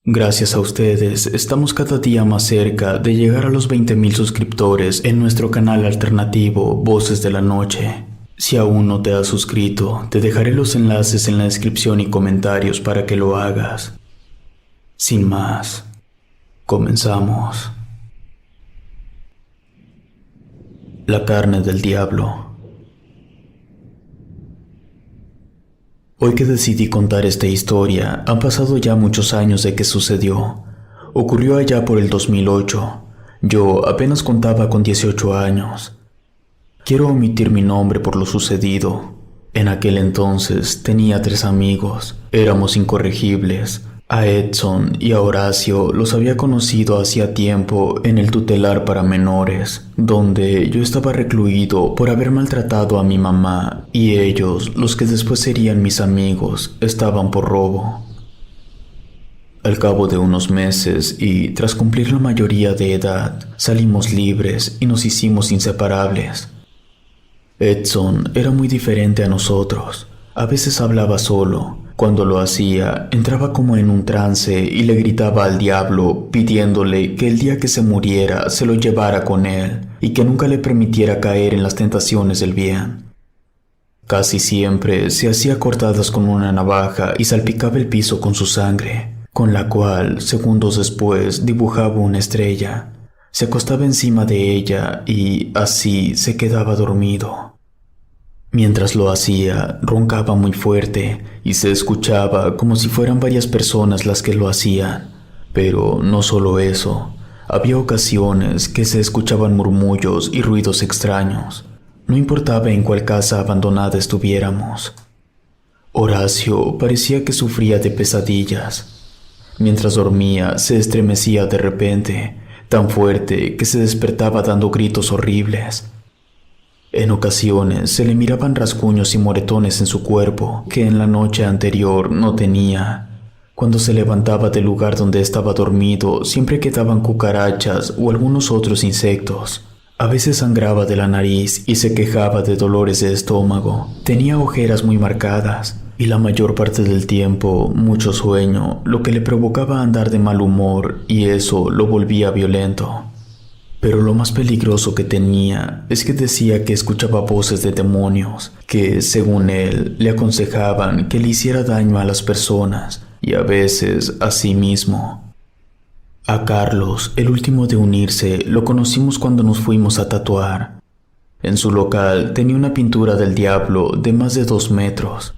Gracias a ustedes, estamos cada día más cerca de llegar a los 20,000 suscriptores en nuestro canal alternativo Voces de la Noche. Si aún no te has suscrito, te dejaré los enlaces en la descripción y comentarios para que lo hagas. Sin más, comenzamos. La carne del diablo. Hoy que decidí contar esta historia, han pasado ya muchos años de que sucedió. Ocurrió allá por el 2008. Yo apenas contaba con 18 años. Quiero omitir mi nombre por lo sucedido. En aquel entonces tenía 3 amigos. Éramos incorregibles. A Edson y a Horacio los había conocido hacía tiempo en el tutelar para menores, donde yo estaba recluido por haber maltratado a mi mamá, y ellos, los que después serían mis amigos, estaban por robo. Al cabo de unos meses y tras cumplir la mayoría de edad, salimos libres y nos hicimos inseparables. Edson era muy diferente a nosotros. A veces hablaba solo. Cuando lo hacía, entraba como en un trance y le gritaba al diablo pidiéndole que el día que se muriera se lo llevara con él y que nunca le permitiera caer en las tentaciones del bien. Casi siempre se hacía cortadas con una navaja y salpicaba el piso con su sangre, con la cual, segundos después, dibujaba una estrella. Se acostaba encima de ella y así se quedaba dormido. Mientras lo hacía, roncaba muy fuerte y se escuchaba como si fueran varias personas las que lo hacían. Pero no solo eso, había ocasiones que se escuchaban murmullos y ruidos extraños. No importaba en cuál casa abandonada estuviéramos. Horacio parecía que sufría de pesadillas. Mientras dormía, se estremecía de repente, tan fuerte que se despertaba dando gritos horribles. En ocasiones se le miraban rasguños y moretones en su cuerpo que en la noche anterior no tenía. Cuando se levantaba del lugar donde estaba dormido, siempre quedaban cucarachas o algunos otros insectos. A veces sangraba de la nariz y se quejaba de dolores de estómago. Tenía ojeras muy marcadas y la mayor parte del tiempo mucho sueño, lo que le provocaba andar de mal humor y eso lo volvía violento. Pero lo más peligroso que tenía es que decía que escuchaba voces de demonios que, según él, le aconsejaban que le hiciera daño a las personas y a veces a sí mismo. A Carlos, el último de unirse, lo conocimos cuando nos fuimos a tatuar. En su local tenía una pintura del diablo de más de 2 metros.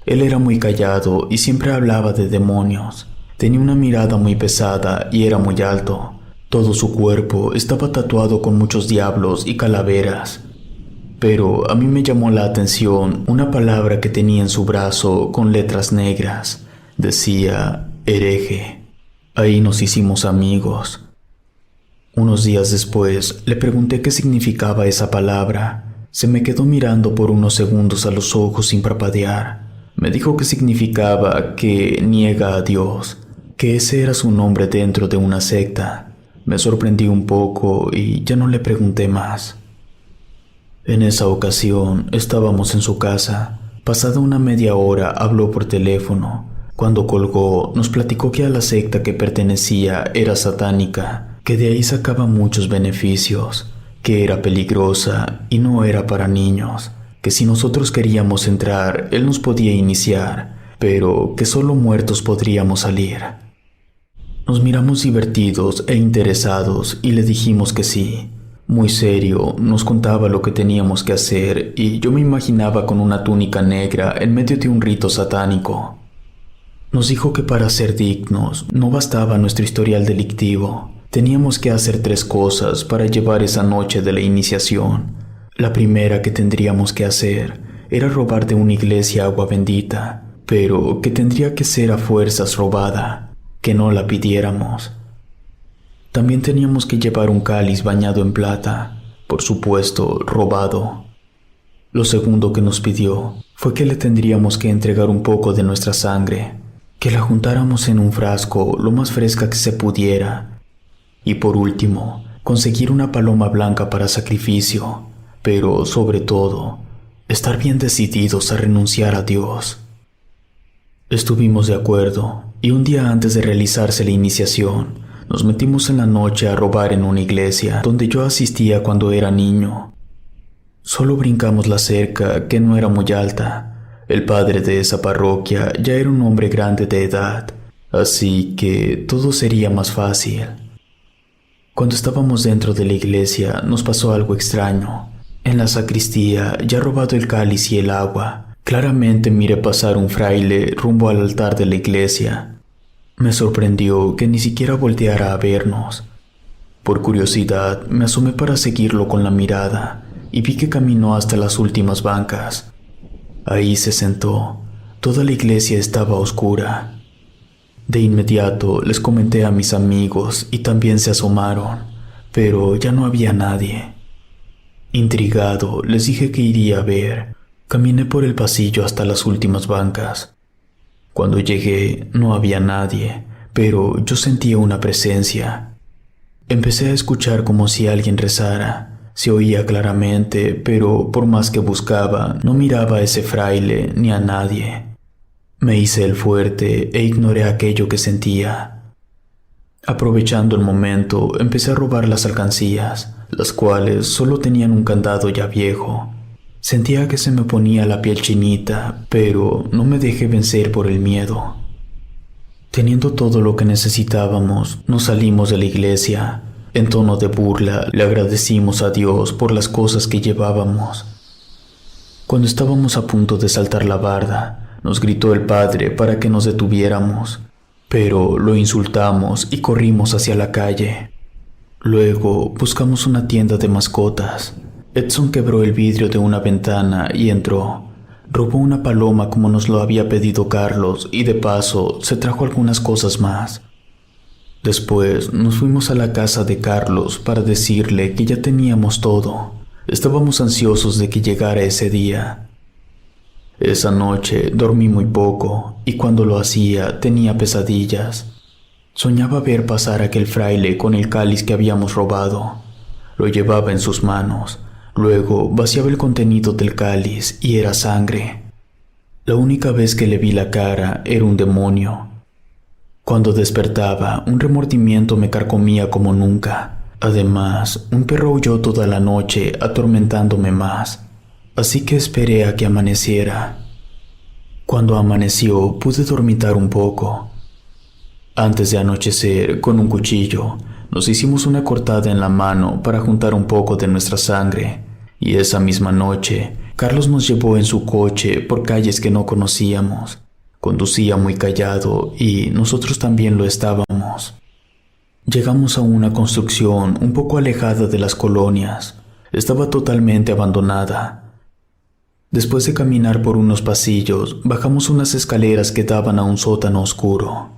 Él era muy callado y siempre hablaba de demonios. Tenía una mirada muy pesada y era muy alto. Todo su cuerpo estaba tatuado con muchos diablos y calaveras. Pero a mí me llamó la atención una palabra que tenía en su brazo con letras negras. Decía hereje. Ahí nos hicimos amigos. Unos días después le pregunté qué significaba esa palabra. Se me quedó mirando por unos segundos a los ojos sin parpadear. Me dijo que significaba que niega a Dios, que ese era su nombre dentro de una secta. Me sorprendí un poco y ya no le pregunté más. En esa ocasión estábamos en su casa. Pasada una media hora habló por teléfono. Cuando colgó nos platicó que a la secta que pertenecía era satánica, que de ahí sacaba muchos beneficios, que era peligrosa y no era para niños, que si nosotros queríamos entrar él nos podía iniciar, pero que solo muertos podríamos salir. Nos miramos divertidos e interesados y le dijimos que sí. Muy serio, nos contaba lo que teníamos que hacer y yo me imaginaba con una túnica negra en medio de un rito satánico. Nos dijo que para ser dignos no bastaba nuestro historial delictivo. Teníamos que hacer 3 cosas para llevar esa noche de la iniciación. La primera que tendríamos que hacer era robar de una iglesia agua bendita, pero que tendría que ser a fuerzas robada. Que no la pidiéramos. También teníamos que llevar un cáliz bañado en plata, por supuesto, robado. Lo segundo que nos pidió fue que le tendríamos que entregar un poco de nuestra sangre, que la juntáramos en un frasco lo más fresca que se pudiera. Y por último, conseguir una paloma blanca para sacrificio, pero sobre todo, estar bien decididos a renunciar a Dios. Estuvimos de acuerdo y un día antes de realizarse la iniciación, nos metimos en la noche a robar en una iglesia donde yo asistía cuando era niño. Solo brincamos la cerca, que no era muy alta. El padre de esa parroquia ya era un hombre grande de edad, así que todo sería más fácil. Cuando estábamos dentro de la iglesia nos pasó algo extraño. En la sacristía, ya robado el cáliz y el agua, claramente miré pasar un fraile rumbo al altar de la iglesia. Me sorprendió que ni siquiera volteara a vernos. Por curiosidad, me asomé para seguirlo con la mirada y vi que caminó hasta las últimas bancas. Ahí se sentó. Toda la iglesia estaba oscura. De inmediato les comenté a mis amigos y también se asomaron, pero ya no había nadie. Intrigado, les dije que iría a ver. Caminé por el pasillo hasta las últimas bancas. Cuando llegué, no había nadie, pero yo sentía una presencia. Empecé a escuchar como si alguien rezara. Se oía claramente, pero por más que buscaba, no miraba a ese fraile ni a nadie. Me hice el fuerte e ignoré aquello que sentía. Aprovechando el momento, empecé a robar las alcancías, las cuales solo tenían un candado ya viejo. Sentía que se me ponía la piel chinita, pero no me dejé vencer por el miedo. Teniendo todo lo que necesitábamos, nos salimos de la iglesia. En tono de burla, le agradecimos a Dios por las cosas que llevábamos. Cuando estábamos a punto de saltar la barda, nos gritó el padre para que nos detuviéramos, pero lo insultamos y corrimos hacia la calle. Luego buscamos una tienda de mascotas. Edson quebró el vidrio de una ventana y entró. Robó una paloma como nos lo había pedido Carlos y de paso se trajo algunas cosas más. Después nos fuimos a la casa de Carlos para decirle que ya teníamos todo. Estábamos ansiosos de que llegara ese día. Esa noche dormí muy poco y cuando lo hacía tenía pesadillas. Soñaba ver pasar aquel fraile con el cáliz que habíamos robado. Lo llevaba en sus manos. Luego vaciaba el contenido del cáliz y era sangre. La única vez que le vi la cara era un demonio. Cuando despertaba, un remordimiento me carcomía como nunca. Además, un perro aulló toda la noche atormentándome más. Así que esperé a que amaneciera. Cuando amaneció, pude dormitar un poco. Antes de anochecer, con un cuchillo, nos hicimos una cortada en la mano para juntar un poco de nuestra sangre. Y esa misma noche, Carlos nos llevó en su coche por calles que no conocíamos. Conducía muy callado y nosotros también lo estábamos. Llegamos a una construcción un poco alejada de las colonias. Estaba totalmente abandonada. Después de caminar por unos pasillos, bajamos unas escaleras que daban a un sótano oscuro.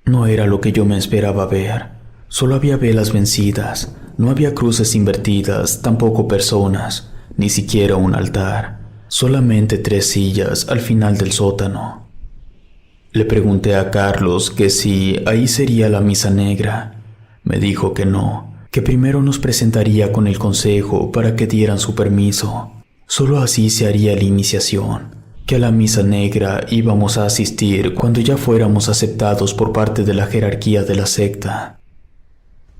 No era lo que yo me esperaba ver. Solo había velas vencidas, no había cruces invertidas, tampoco personas, ni siquiera un altar. Solamente 3 sillas al final del sótano. Le pregunté a Carlos que si ahí sería la misa negra. Me dijo que no, que primero nos presentaría con el consejo para que dieran su permiso. Solo así se haría la iniciación, que a la misa negra íbamos a asistir cuando ya fuéramos aceptados por parte de la jerarquía de la secta.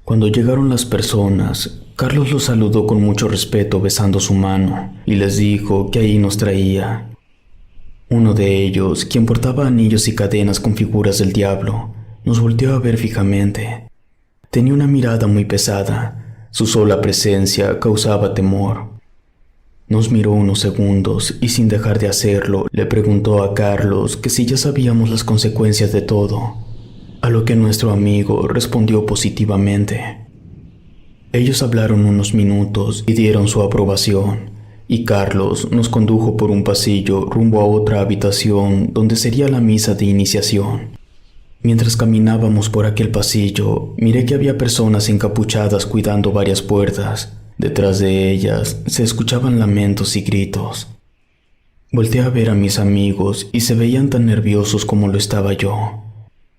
Cuando llegaron las personas, Carlos los saludó con mucho respeto besando su mano y les dijo que ahí nos traía. Uno de ellos, quien portaba anillos y cadenas con figuras del diablo, nos volteó a ver fijamente. Tenía una mirada muy pesada. Su sola presencia causaba temor. Nos miró unos segundos y sin dejar de hacerlo, le preguntó a Carlos que si ya sabíamos las consecuencias de todo, a lo que nuestro amigo respondió positivamente. Ellos hablaron unos minutos y dieron su aprobación. Y Carlos nos condujo por un pasillo rumbo a otra habitación donde sería la misa de iniciación. Mientras caminábamos por aquel pasillo, miré que había personas encapuchadas cuidando varias puertas. Detrás de ellas se escuchaban lamentos y gritos. Volteé a ver a mis amigos y se veían tan nerviosos como lo estaba yo.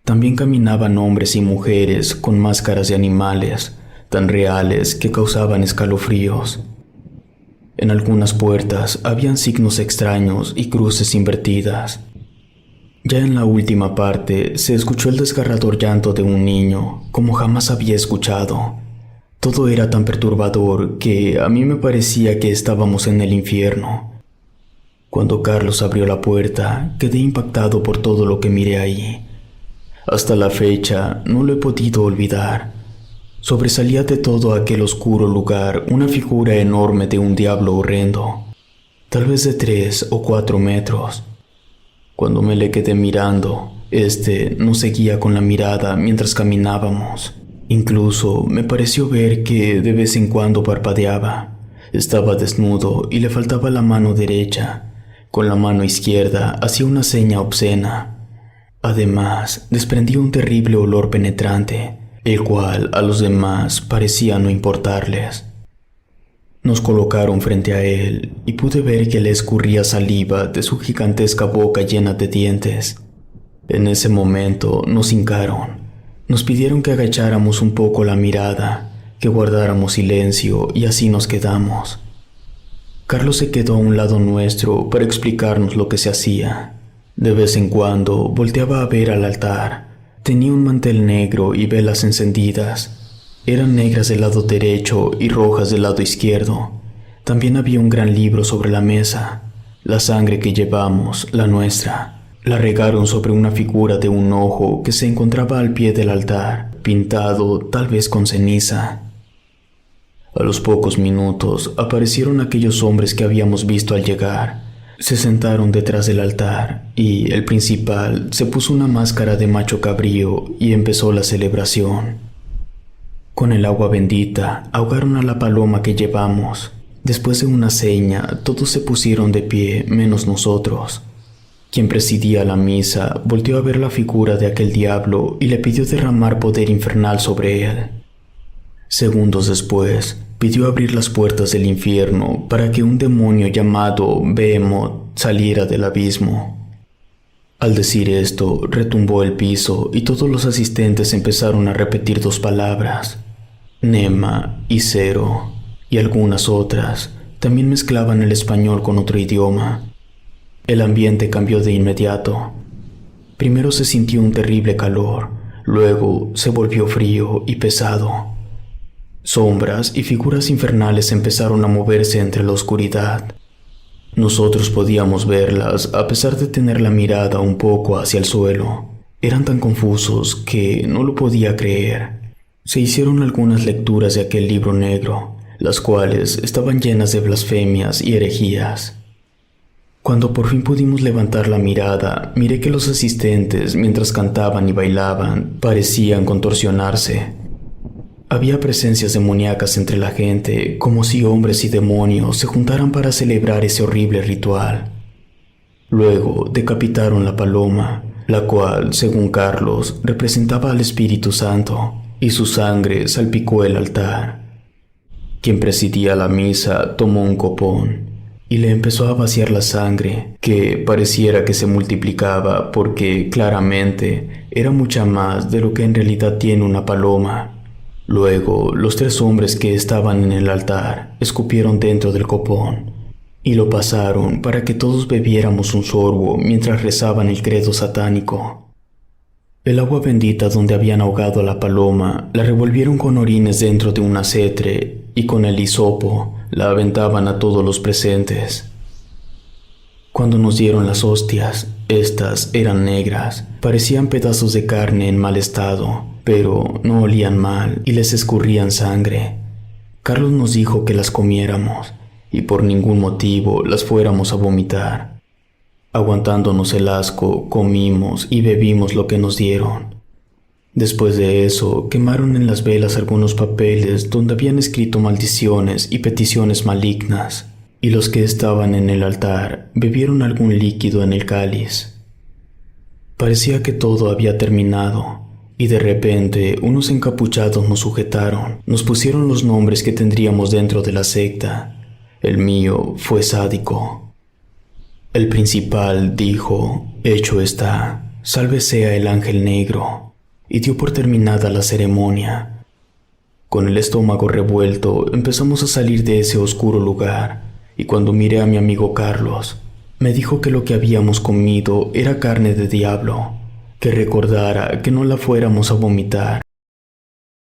También caminaban hombres y mujeres con máscaras de animales, tan reales que causaban escalofríos. En algunas puertas habían signos extraños y cruces invertidas. Ya en la última parte se escuchó el desgarrador llanto de un niño, como jamás había escuchado. Todo era tan perturbador que a mí me parecía que estábamos en el infierno. Cuando Carlos abrió la puerta, quedé impactado por todo lo que miré ahí. Hasta la fecha no lo he podido olvidar. Sobresalía de todo aquel oscuro lugar una figura enorme de un diablo horrendo, tal vez de 3 o 4 metros. Cuando me le quedé mirando, nos seguía con la mirada mientras caminábamos. Incluso me pareció ver que de vez en cuando parpadeaba. Estaba desnudo y le faltaba la mano derecha. Con la mano izquierda hacía una seña obscena. Además, desprendía un terrible olor penetrante, el cual a los demás parecía no importarles. Nos colocaron frente a él y pude ver que le escurría saliva de su gigantesca boca llena de dientes. En ese momento nos hincaron. Nos pidieron que agacháramos un poco la mirada, que guardáramos silencio y así nos quedamos. Carlos se quedó a un lado nuestro para explicarnos lo que se hacía. De vez en cuando volteaba a ver al altar. Tenía un mantel negro y velas encendidas. Eran negras del lado derecho y rojas del lado izquierdo. También había un gran libro sobre la mesa. La sangre que llevamos, la nuestra, la regaron sobre una figura de un ojo que se encontraba al pie del altar, pintado tal vez con ceniza. A los pocos minutos aparecieron aquellos hombres que habíamos visto al llegar. Se sentaron detrás del altar y el principal se puso una máscara de macho cabrío y empezó la celebración. Con el agua bendita ahogaron a la paloma que llevamos. Después de una seña, todos se pusieron de pie, menos nosotros. Quien presidía la misa volteó a ver la figura de aquel diablo y le pidió derramar poder infernal sobre él. Segundos después, pidió abrir las puertas del infierno para que un demonio llamado Behemoth saliera del abismo. Al decir esto, retumbó el piso y todos los asistentes empezaron a repetir 2 palabras, Nema y Cero, y algunas otras. También mezclaban el español con otro idioma. El ambiente cambió de inmediato. Primero se sintió un terrible calor, luego se volvió frío y pesado. Sombras y figuras infernales empezaron a moverse entre la oscuridad. Nosotros podíamos verlas a pesar de tener la mirada un poco hacia el suelo. Eran tan confusos que no lo podía creer. Se hicieron algunas lecturas de aquel libro negro, las cuales estaban llenas de blasfemias y herejías. Cuando por fin pudimos levantar la mirada, miré que los asistentes, mientras cantaban y bailaban, parecían contorsionarse. Había presencias demoníacas entre la gente, como si hombres y demonios se juntaran para celebrar ese horrible ritual. Luego decapitaron la paloma, la cual, según Carlos, representaba al Espíritu Santo, y su sangre salpicó el altar. Quien presidía la misa tomó un copón y le empezó a vaciar la sangre, que pareciera que se multiplicaba porque claramente era mucha más de lo que en realidad tiene una paloma. Luego, los 3 hombres que estaban en el altar escupieron dentro del copón y lo pasaron para que todos bebiéramos un sorbo mientras rezaban el credo satánico. El agua bendita donde habían ahogado a la paloma la revolvieron con orines dentro de un acetre y con el hisopo la aventaban a todos los presentes. Cuando nos dieron las hostias, estas eran negras, parecían pedazos de carne en mal estado, pero no olían mal y les escurrían sangre. Carlos nos dijo que las comiéramos y por ningún motivo las fuéramos a vomitar. Aguantándonos el asco, comimos y bebimos lo que nos dieron. Después de eso, quemaron en las velas algunos papeles donde habían escrito maldiciones y peticiones malignas, y los que estaban en el altar bebieron algún líquido en el cáliz. Parecía que todo había terminado, y de repente unos encapuchados nos sujetaron, nos pusieron los nombres que tendríamos dentro de la secta. El mío fue Sádico. El principal dijo, hecho está, salve sea el ángel negro, y dio por terminada la ceremonia. Con el estómago revuelto empezamos a salir de ese oscuro lugar, y cuando miré a mi amigo Carlos, Me dijo que lo que habíamos comido era carne de diablo, que recordara que no la fuéramos a vomitar.